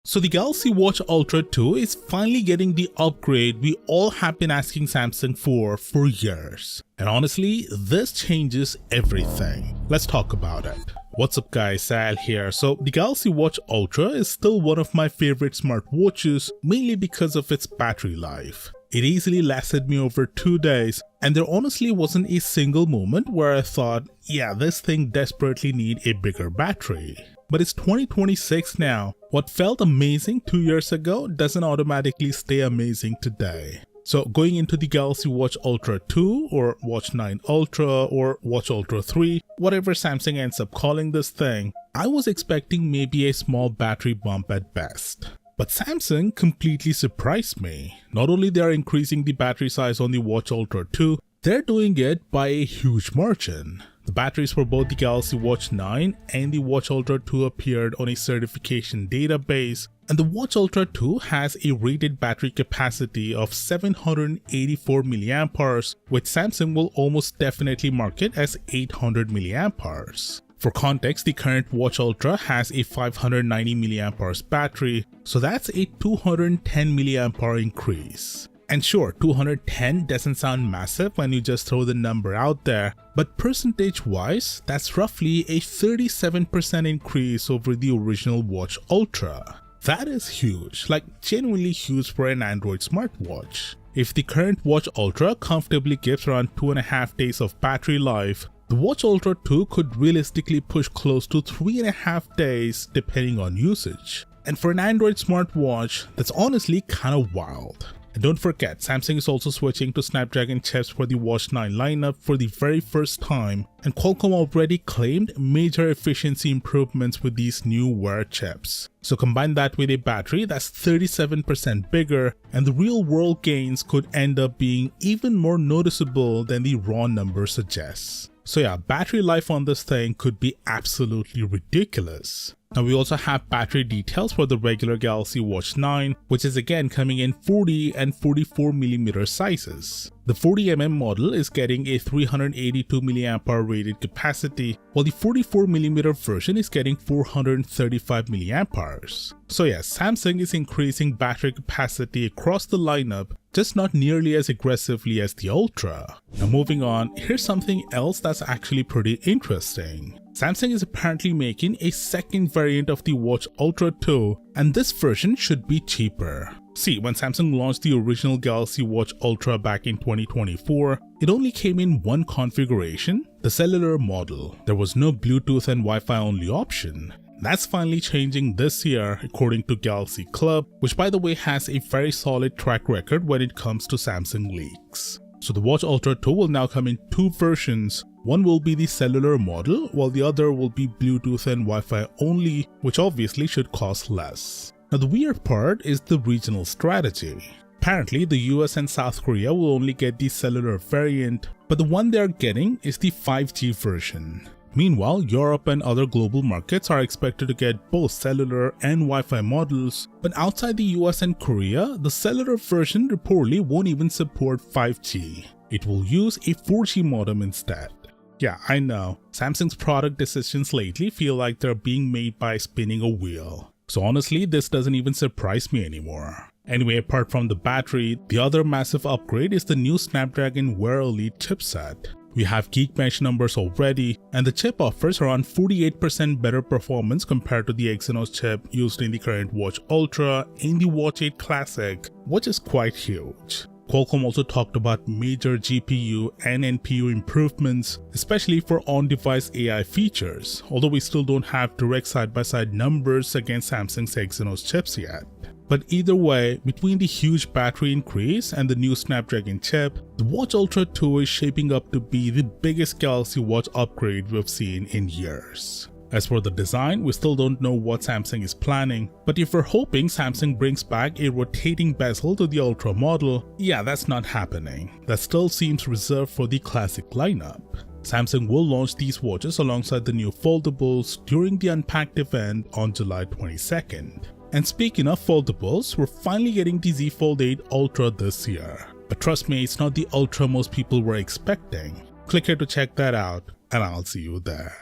So the Galaxy Watch Ultra 2 is finally getting the upgrade we all have been asking Samsung for years. And honestly, this changes everything. Let's talk about it. What's up guys, Sal here. So the Galaxy Watch Ultra is still one of my favorite smartwatches, mainly because of its battery life. It easily lasted me over 2 days, and there honestly wasn't a single moment where I thought, yeah, this thing desperately needs a bigger battery. But it's 2026 now. What felt amazing 2 years ago doesn't automatically stay amazing today. So going into the Galaxy Watch Ultra 2 or Watch 9 Ultra or Watch Ultra 3, whatever Samsung ends up calling this thing, I was expecting maybe a small battery bump at best. But Samsung completely surprised me. Not only they are increasing the battery size on the Watch Ultra 2, they're doing it by a huge margin. The batteries for both the Galaxy Watch 9 and the Watch Ultra 2 appeared on a certification database, and the Watch Ultra 2 has a rated battery capacity of 784 mAh, which Samsung will almost definitely market as 800 mAh. For context, the current Watch Ultra has a 590 mAh battery, so that's a 210 mAh increase. And sure, 210 doesn't sound massive when you just throw the number out there, but percentage-wise, that's roughly a 37% increase over the original Watch Ultra. That is huge, like genuinely huge for an Android smartwatch. If the current Watch Ultra comfortably gives around 2.5 days of battery life, the Watch Ultra 2 could realistically push close to 3.5 days depending on usage. And for an Android smartwatch, that's honestly kinda wild. And don't forget, Samsung is also switching to Snapdragon chips for the Watch 9 lineup for the very first time, and Qualcomm already claimed major efficiency improvements with these new Wear chips. So combine that with a battery that's 37% bigger, and the real world gains could end up being even more noticeable than the raw number suggests. So yeah, battery life on this thing could be absolutely ridiculous. Now we also have battery details for the regular Galaxy Watch 9, which is again coming in 40 and 44mm sizes. The 40mm model is getting a 382 mAh rated capacity, while the 44mm version is getting 435 mAh. So yes, Samsung is increasing battery capacity across the lineup, just not nearly as aggressively as the Ultra. Now moving on, here's something else that's actually pretty interesting. Samsung is apparently making a second variant of the Watch Ultra 2, and this version should be cheaper. See, when Samsung launched the original Galaxy Watch Ultra back in 2024, it only came in one configuration, the cellular model. There was no Bluetooth and Wi-Fi only option. That's finally changing this year according to Galaxy Club, which by the way has a very solid track record when it comes to Samsung leaks. So the Watch Ultra 2 will now come in two versions. One will be the cellular model, while the other will be Bluetooth and Wi-Fi only, which obviously should cost less. Now the weird part is the regional strategy. Apparently the US and South Korea will only get the cellular variant, but the one they are getting is the 5G version. Meanwhile, Europe and other global markets are expected to get both cellular and Wi-Fi models, but outside the US and Korea, the cellular version reportedly won't even support 5G. It will use a 4G modem instead. Yeah, I know, Samsung's product decisions lately feel like they're being made by spinning a wheel. So honestly, this doesn't even surprise me anymore. Anyway, apart from the battery, the other massive upgrade is the new Snapdragon Wear Elite chipset. We have Geekbench numbers already, and the chip offers around 48% better performance compared to the Exynos chip used in the current Watch Ultra and the Watch 8 Classic, which is quite huge. Qualcomm also talked about major GPU and NPU improvements, especially for on-device AI features, although we still don't have direct side-by-side numbers against Samsung's Exynos chips yet. But either way, between the huge battery increase and the new Snapdragon chip, the Watch Ultra 2 is shaping up to be the biggest Galaxy Watch upgrade we've seen in years. As for the design, we still don't know what Samsung is planning, but if we're hoping Samsung brings back a rotating bezel to the Ultra model, yeah, that's not happening. That still seems reserved for the classic lineup. Samsung will launch these watches alongside the new foldables during the Unpacked event on July 22nd. And speaking of foldables, we're finally getting the Z Fold 8 Ultra this year. But trust me, it's not the Ultra most people were expecting. Click here to check that out, and I'll see you there.